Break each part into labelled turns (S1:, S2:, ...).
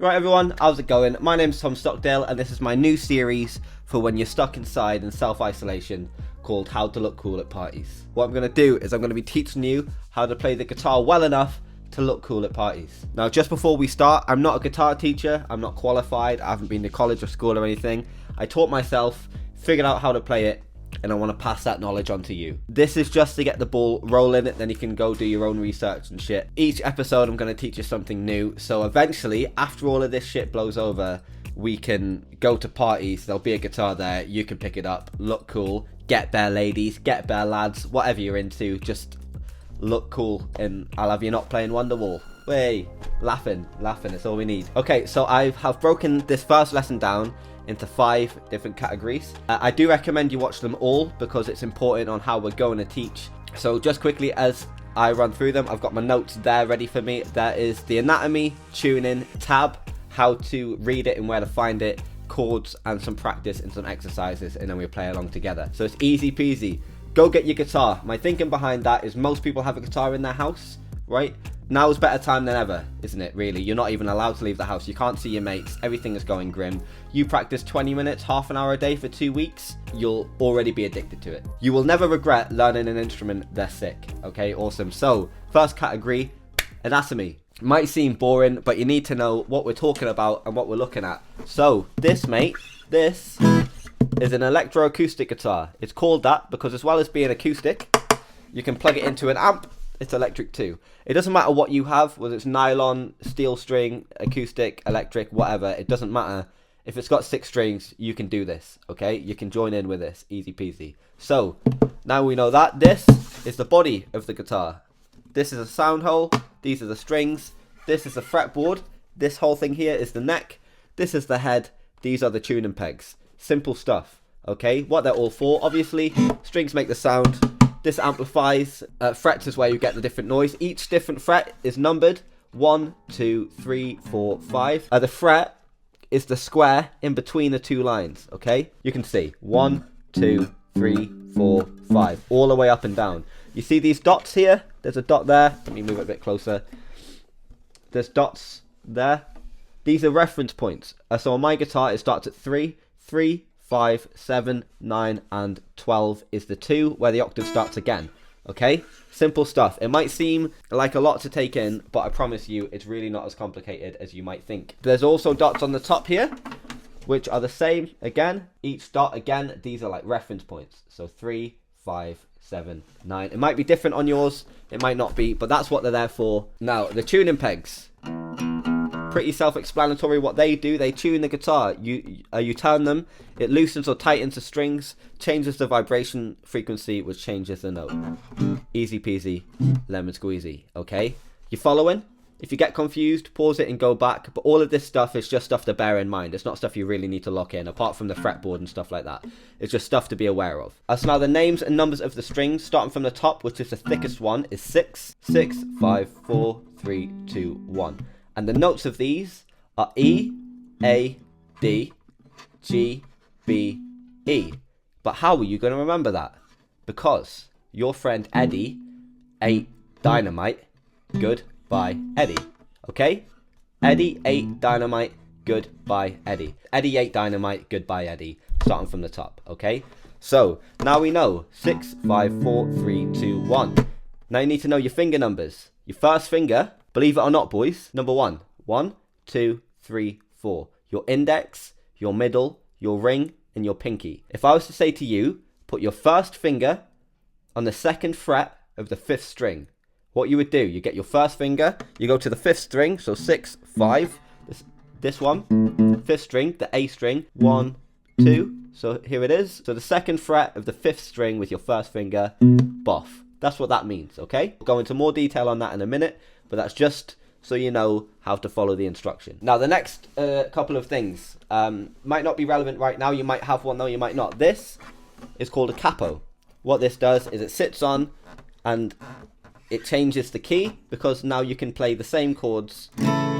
S1: Right everyone, how's it going? My name's Tom Stockdale and this is my new series for when you're stuck inside in self-isolation called How to Look Cool at Parties. What I'm going to do is I'm going to be teaching you how to play the guitar well enough to look cool at parties. Now just before we start, I'm not a guitar teacher, I'm not qualified, I haven't been to college or school or anything. I taught myself, figured out how to play it, and I want to pass that knowledge on to you. This is just to get the ball rolling, then you can go do your own research and shit. Each episode I'm going to teach you something new, so eventually, after all of this shit blows over, we can go to parties, there'll be a guitar there, you can pick it up, look cool, get bare ladies, get bare lads, whatever you're into, just look cool, and I'll have you not playing Wonderwall. Way, laughing, it's all we need. Okay, so I have broken this first lesson down into 5 different categories. I do recommend you watch them all because it's important on how we're going to teach. So just quickly as I run through them, I've got my notes there ready for me. There is the anatomy, tuning, tab, how to read it and where to find it, chords and some practice and some exercises, and then we play along together. So it's easy peasy. Go get your guitar. My thinking behind that is most people have a guitar in their house, right? Now is better time than ever, isn't it, really? You're not even allowed to leave the house. You can't see your mates. Everything is going grim. You practice 20 minutes, half an hour a day for 2 weeks, you'll already be addicted to it. You will never regret learning an instrument they're sick. Okay, awesome. So, first category, anatomy. Might seem boring, but you need to know what we're talking about and what we're looking at. So, this, mate, this is an electroacoustic guitar. It's called that because as well as being acoustic, you can plug it into an amp. It's electric too. It doesn't matter what you have, whether it's nylon, steel string, acoustic, electric, whatever. It doesn't matter. If it's got 6 strings, you can do this, okay? You can join in with this, easy peasy. So, now we know that. This is the body of the guitar. This is a sound hole. These are the strings. This is the fretboard. This whole thing here is the neck. This is the head. These are the tuning pegs. Simple stuff, okay? What they're all for, obviously. Strings make the sound. This amplifies. Frets is where you get the different noise. Each different fret is numbered. 1, 2, 3, 4, 5. The fret is the square in between the 2 lines, okay? You can see 1, 2, 3, 4, 5. All the way up and down. You see these dots here? There's a dot there. Let me move it a bit closer. There's dots there. These are reference points. So on my guitar, it starts at 3, 3, 5, 7, 9, and 12 is the 2 where the octave starts again. Okay? Simple stuff. It might seem like a lot to take in, but I promise you it's really not as complicated as you might think. There's also dots on the top here, which are the same again. Each dot again, these are like reference points. So 3, 5, 7, 9. It might be different on yours, it might not be, but that's what they're there for. Now, the tuning pegs. Pretty self-explanatory what they do. They tune the guitar. You turn them, it loosens or tightens the strings, changes the vibration frequency, which changes the note. Easy peasy, lemon squeezy, okay? You following? If you get confused, pause it and go back, but all of this stuff is just stuff to bear in mind. It's not stuff you really need to lock in, apart from the fretboard and stuff like that. It's just stuff to be aware of. So now the names and numbers of the strings, starting from the top, which is the thickest one, is 6, 6, 5, 4, 3, 2, 1. And the notes of these are E, A, D, G, B, E. But how are you going to remember that? Because your friend Eddie ate dynamite. Goodbye, Eddie. Okay? Eddie ate dynamite. Goodbye, Eddie. Eddie ate dynamite. Goodbye, Eddie. Starting from the top. Okay? So, now we know 6, 5, 4, 3, 2, 1. Now you need to know your finger numbers. Your first finger, believe it or not, boys, number 1. 1, 2, 3, 4. Your index, your middle, your ring, and your pinky. If I was to say to you, put your first finger on the 2nd fret of the 5th string, what you would do, you get your first finger, you go to the 5th string, so 6, 5, this one, 5th string, the A string, 1, 2, so here it is. So the 2nd fret of the 5th string with your first finger, boff. That's what that means, okay? We'll go into more detail on that in a minute, but that's just so you know how to follow the instruction. Now, the next couple of things might not be relevant right now. You might have one, though, you might not. This is called a capo. What this does is it sits on and it changes the key, because now you can play the same chords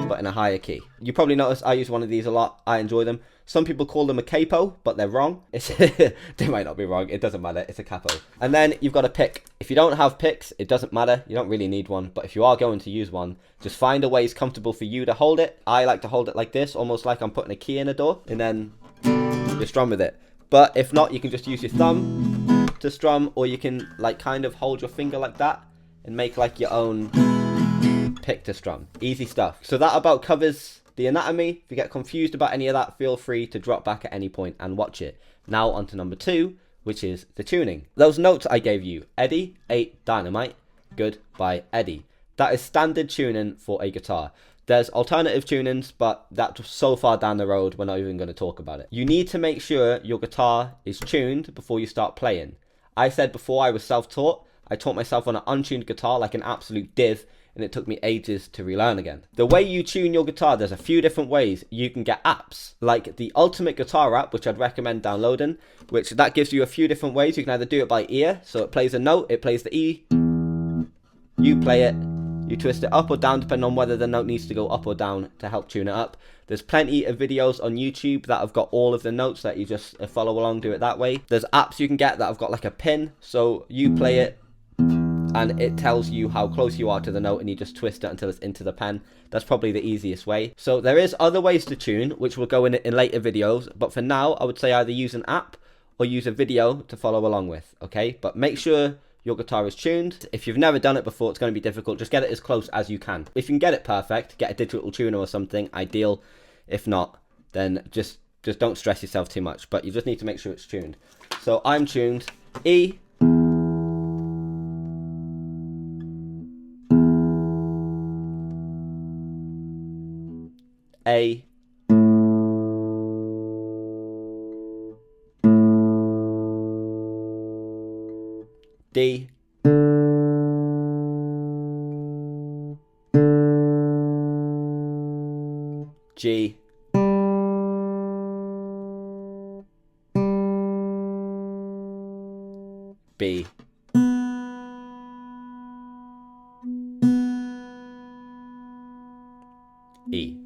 S1: but in a higher key. You probably noticed I use one of these a lot. I enjoy them. Some people call them a capo, but they're wrong. They might not be wrong. It doesn't matter. It's a capo. And then you've got a pick. If you don't have picks, it doesn't matter. You don't really need one. But if you are going to use one, just find a way it's comfortable for you to hold it. I like to hold it like this, almost like I'm putting a key in a door, and then you strum with it. But if not, you can just use your thumb to strum, or you can like kind of hold your finger like that and make like your own pick to strum. Easy stuff. So that about covers the anatomy. If you get confused about any of that, feel free to drop back at any point and watch it. Now on to number 2, which is the tuning. Those notes I gave you, Eddie, 8, Dynamite, good by Eddie. That is standard tuning for a guitar. There's alternative tunings, but that's so far down the road, we're not even going to talk about it. You need to make sure your guitar is tuned before you start playing. I said before I was self-taught. I taught myself on an untuned guitar like an absolute div, and it took me ages to relearn again. The way you tune your guitar, there's a few different ways. You can get apps, like the Ultimate Guitar app, which I'd recommend downloading, which that gives you a few different ways. You can either do it by ear, so it plays a note, it plays the E, you play it, you twist it up or down depending on whether the note needs to go up or down to help tune it up. There's plenty of videos on YouTube that have got all of the notes that you just follow along, do it that way. There's apps you can get that have got like a pin, so you play it and it tells you how close you are to the note, and you just twist it until it's into the pen. That's probably the easiest way. So there is other ways to tune, which will go in later videos, but for now I would say either use an app or use a video to follow along with, okay? But make sure your guitar is tuned. If you've never done it before, it's going to be difficult. Just get it as close as you can. If you can get it perfect, get a digital tuner or something, ideal. If not, then just don't stress yourself too much, but you just need to make sure it's tuned. So I'm tuned E, A, D, G, B, E.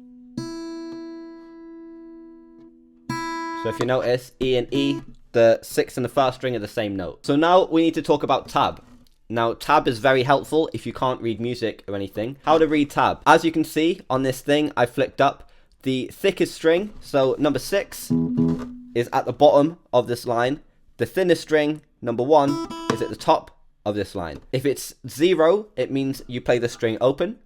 S1: So if you notice, E and E, the 6th and the 1st string are the same note. So now we need to talk about tab. Now tab is very helpful if you can't read music or anything. How to read tab. As you can see on this thing, I flicked up the thickest string. So number 6 is at the bottom of this line. The thinnest string, number 1, is at the top of this line. If it's 0, it means you play the string open.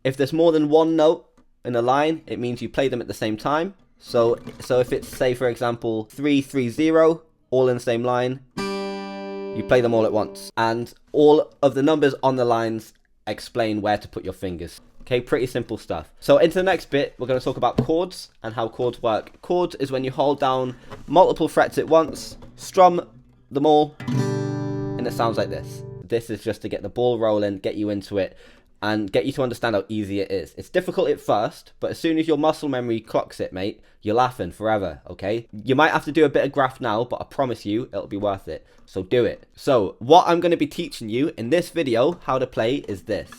S1: If there's more than one note in a line, it means you play them at the same time. So if it's, say for example, 3, 3, 0, all in the same line, you play them all at once. And all of the numbers on the lines explain where to put your fingers. Okay, pretty simple stuff. So into the next bit, we're going to talk about chords and how chords work. Chords is when you hold down multiple frets at once, strum them all, and it sounds like this. This is just to get the ball rolling, get you into it, and get you to understand how easy it is. It's difficult at first, but as soon as your muscle memory clocks it, mate, you're laughing forever, okay? You might have to do a bit of graph now, but I promise you, it'll be worth it. So do it. So what I'm going to be teaching you in this video, how to play, is this.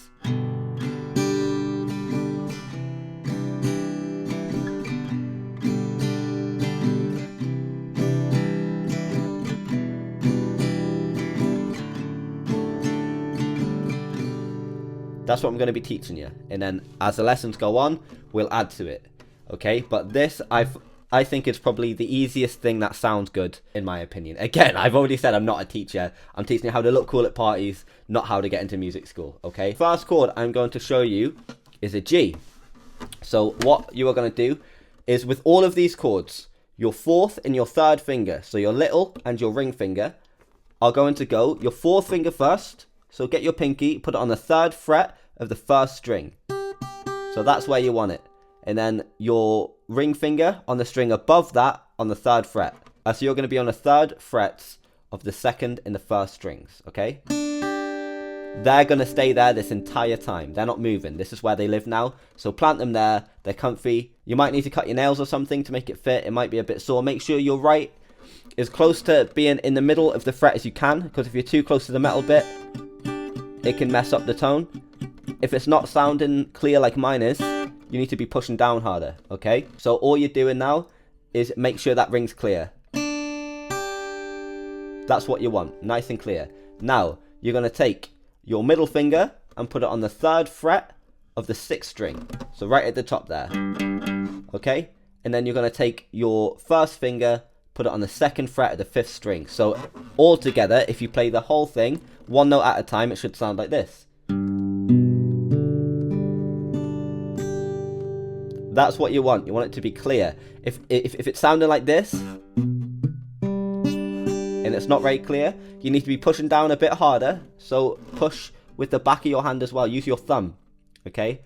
S1: That's what I'm going to be teaching you, and then as the lessons go on, we'll add to it, okay? But this, I think it's probably the easiest thing that sounds good, in my opinion. Again, I've already said I'm not a teacher. I'm teaching you how to look cool at parties, not how to get into music school, okay? First chord I'm going to show you is a G. So what you are going to do is, with all of these chords, your 4th and your 3rd finger, so your little and your ring finger, are going to go your 4th finger first. So get your pinky, put it on the 3rd fret of the 1st string. So that's where you want it. And then your ring finger on the string above that on the 3rd fret. So you're going to be on the 3rd frets of the 2nd and the 1st strings, okay? They're going to stay there this entire time. They're not moving. This is where they live now. So plant them there. They're comfy. You might need to cut your nails or something to make it fit. It might be a bit sore. Make sure you're right as close to being in the middle of the fret as you can, because if you're too close to the metal bit, it can mess up the tone. if it's not sounding clear like mine is, you need to be pushing down harder, okay? So all you're doing now is make sure that ring's clear. That's what you want, nice and clear. Now, you're going to take your middle finger and put it on the 3rd fret of the 6th string. So right at the top there, okay? And then you're going to take your 1st finger, put it on the 2nd fret of the 5th string. So all together, if you play the whole thing, one note at a time, it should sound like this. That's what you want. You want it to be clear. If it's sounding like this, and it's not very clear, you need to be pushing down a bit harder. So push with the back of your hand as well. Use your thumb, okay,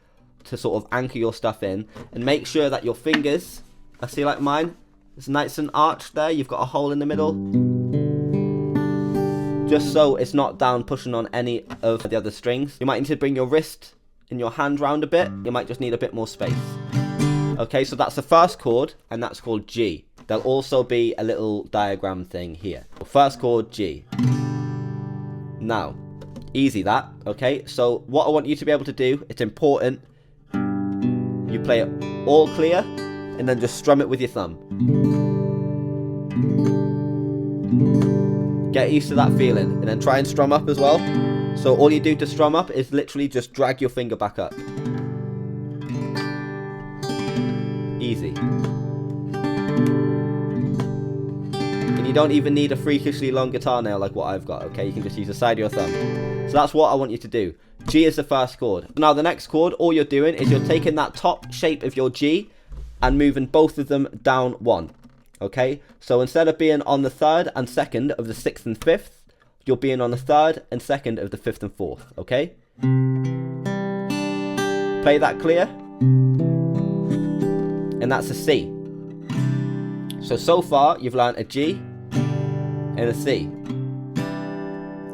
S1: to sort of anchor your stuff in. And make sure that your fingers, I see like mine, it's nice and arched there. You've got a hole in the middle. Just so it's not down pushing on any of the other strings. You might need to bring your wrist and your hand round a bit. You might just need a bit more space. Okay, so that's the 1st chord, and that's called G. There'll also be a little diagram thing here. 1st chord, G. Now, easy that, okay? So what I want you to be able to do, it's important, you play it all clear, and then just strum it with your thumb. Get used to that feeling, and then try and strum up as well. So all you do to strum up is literally just drag your finger back up. Easy. And you don't even need a freakishly long guitar nail like what I've got, okay? You can just use the side of your thumb. So that's what I want you to do. G is the 1st chord. Now the next chord, all you're doing is you're taking that top shape of your G and moving both of them down 1, okay? So instead of being on the 3rd and 2nd of the 6th and 5th, you're being on the 3rd and 2nd of the 5th and 4th, okay? Play that clear. And that's a C. So far, you've learned a G and a C.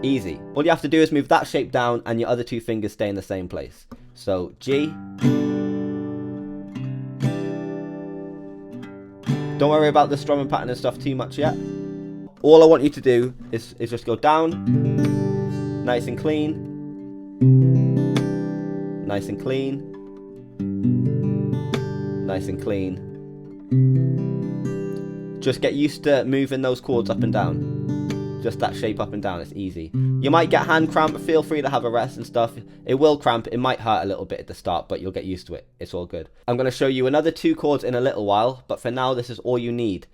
S1: Easy. All you have to do is move that shape down and your other 2 fingers stay in the same place. So, G. Don't worry about the strumming pattern and stuff too much yet. All I want you to do is just go down, nice and clean, nice and clean, nice and clean. Just get used to moving those chords up and down. Just that shape up and down, it's easy. You might get hand cramp, feel free to have a rest and stuff. It will cramp, it might hurt a little bit at the start, but you'll get used to it. It's all good. I'm going to show you another 2 chords in a little while, but for now this is all you need.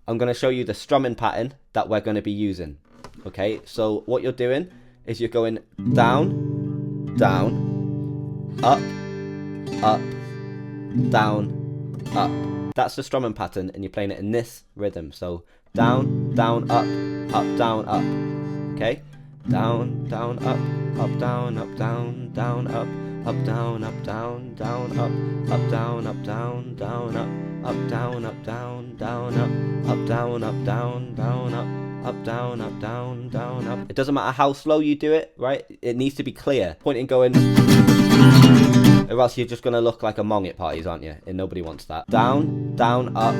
S1: I'm going to show you the strumming pattern that we're going to be using. Okay, so what you're doing is you're going down, down, up, up, down, up. That's the strumming pattern, and you're playing it in this rhythm. So down, down, up, down, up. Okay? Down, down, up, down, down, down, up, down, down, down, up, down, down, down, up, down, down, down, up, down, down, down, up, down, down, down, up. It doesn't matter how slow you do it, right? It needs to be clear. Pointing going, or else you're just going to look like a mong at parties, aren't you? And nobody wants that. Down, down, up,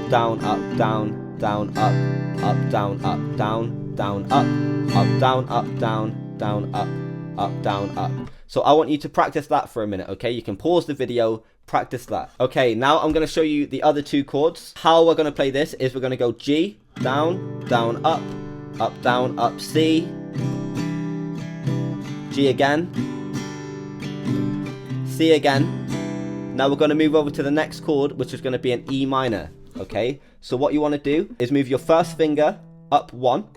S1: down, down, down, up, down, down, down, up, down, down, down, up, down, up. So I want you to practice that for a minute, okay? You can pause the video, practice that. Okay, now I'm going to show you the other 2 chords. How we're going to play this is we're going to go G, down, down, up, down, up, C, G again, C again. Now we're going to move over to the next chord, which is going to be an E minor, okay? So what you want to do is move your 1st finger up 1,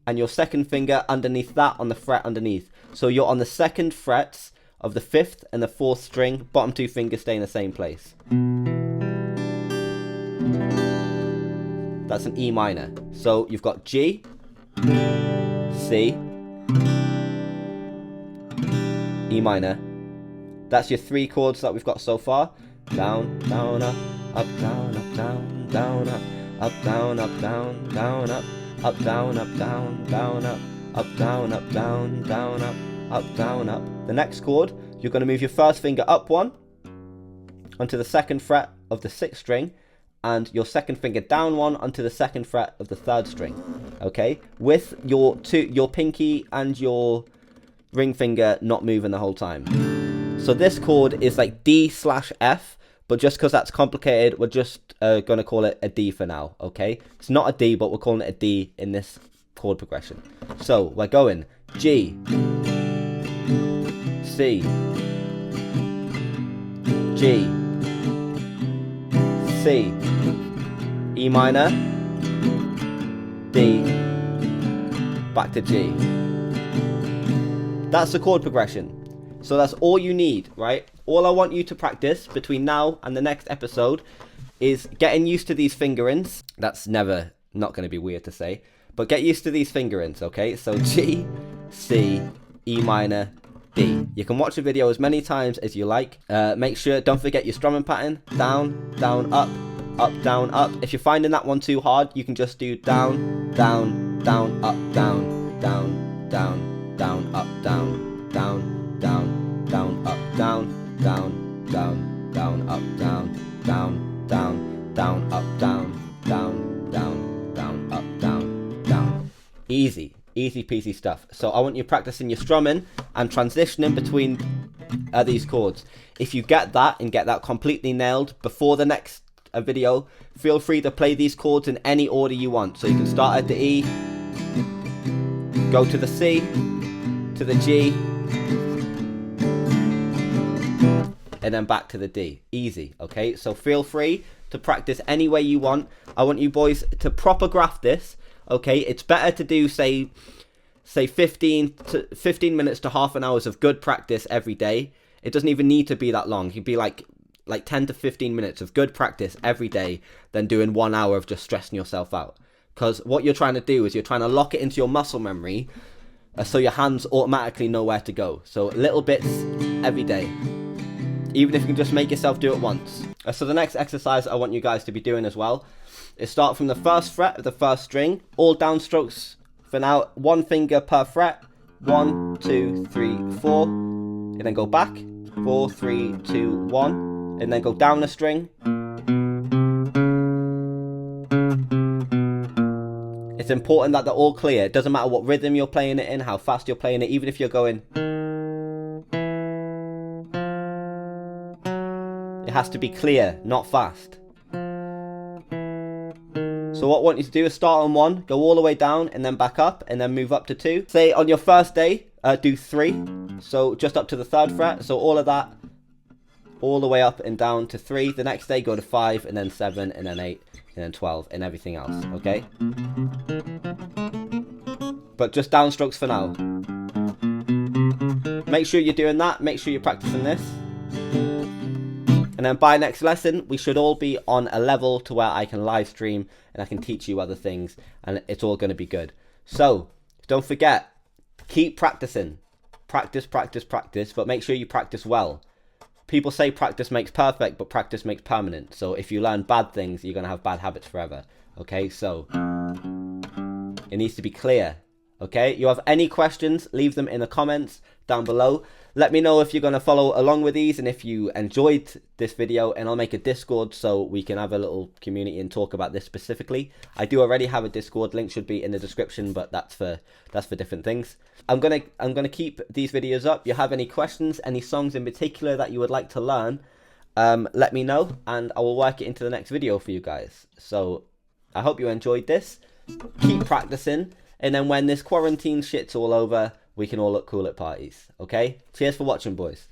S1: and your 2nd finger underneath that on the fret underneath. So you're on the 2nd frets of the 5th and the 4th string, bottom 2 fingers stay in the same place. That's an E minor. So you've got G, C, E minor. That's your 3 chords that we've got so far. Down, down, up, down, down, down, up, down, down, down, up, down, down, down, up, down, down, down, up, down, up. The next chord, you're going to move your 1st finger up 1 onto the 2nd fret of the 6th string, and your 2nd finger down 1 onto the 2nd fret of the 3rd string. Okay, with your pinky and your ring finger not moving the whole time. So this chord is like D/F, but just because that's complicated, we're just going to call it a D for now, okay? It's not a D, but we're calling it a D in this chord progression. So we're going G, C, G, C, E minor, D, back to G. That's the chord progression. So that's all you need, right? All I want you to practice between now and the next episode is getting used to these fingerings. That's not going to be weird to say, but get used to these fingerings, okay? So G, C, E minor, D. You can watch the video as many times as you like. Make sure, don't forget your strumming pattern. Down, down, up, down, up. If you're finding that one too hard, you can just do down, down, down, up, down, down, down, down, up, down, down, down, down, up, down, down, down, down, up, down, down, down, down, up, down, down, down, down, up, down, down. Easy peasy stuff. So I want you practicing your strumming and transitioning between these chords. If you get that and get that completely nailed before the next video, feel free to play these chords in any order you want. So you can start at the E, go to the C, to the G, and then back to the D. Easy, okay? So feel free to practice any way you want. I want you boys to proper graph this, okay? It's better to do, say 15 minutes to half an hour of good practice every day. It doesn't even need to be that long. It'd be like 10 to 15 minutes of good practice every day than doing 1 hour of just stressing yourself out. Because what you're trying to do is you're trying to lock it into your muscle memory so your hands automatically know where to go. So little bits every day. Even if you can just make yourself do it once. So the next exercise I want you guys to be doing as well is start from the first fret of the first string, all downstrokes for now, one finger per fret, 1, 2, 3, 4, and then go back, 4, 3, 2, 1, and then go down a string. It's important that they're all clear. It doesn't matter what rhythm you're playing it in, how fast you're playing it, even if you're going. It has to be clear, not fast. So what I want you to do is start on 1, go all the way down, and then back up, and then move up to 2. Say on your first day, do 3, so just up to the 3rd fret, so all of that, all the way up and down to 3. The next day, go to 5, and then 7, and then 8, and then 12, and everything else, okay? But just downstrokes for now. Make sure you're doing that, make sure you're practicing this. And then by next lesson, we should all be on a level to where I can live stream and I can teach you other things and it's all going to be good. So don't forget, keep practicing. Practice, practice, practice, but make sure you practice well. People say practice makes perfect, but practice makes permanent. So if you learn bad things, you're going to have bad habits forever. Okay, so it needs to be clear. Okay, you have any questions, leave them in the comments down below. Let me know if you're going to follow along with these and if you enjoyed this video, and I'll make a Discord so we can have a little community and talk about this specifically. I do already have a Discord, link should be in the description, but that's for different things. I'm gonna keep these videos up. You have any questions, any songs in particular that you would like to learn, let me know and I will work it into the next video for you guys. So I hope you enjoyed this. Keep practicing, and then when this quarantine shit's all over, we can all look cool at parties, okay? Cheers for watching, boys.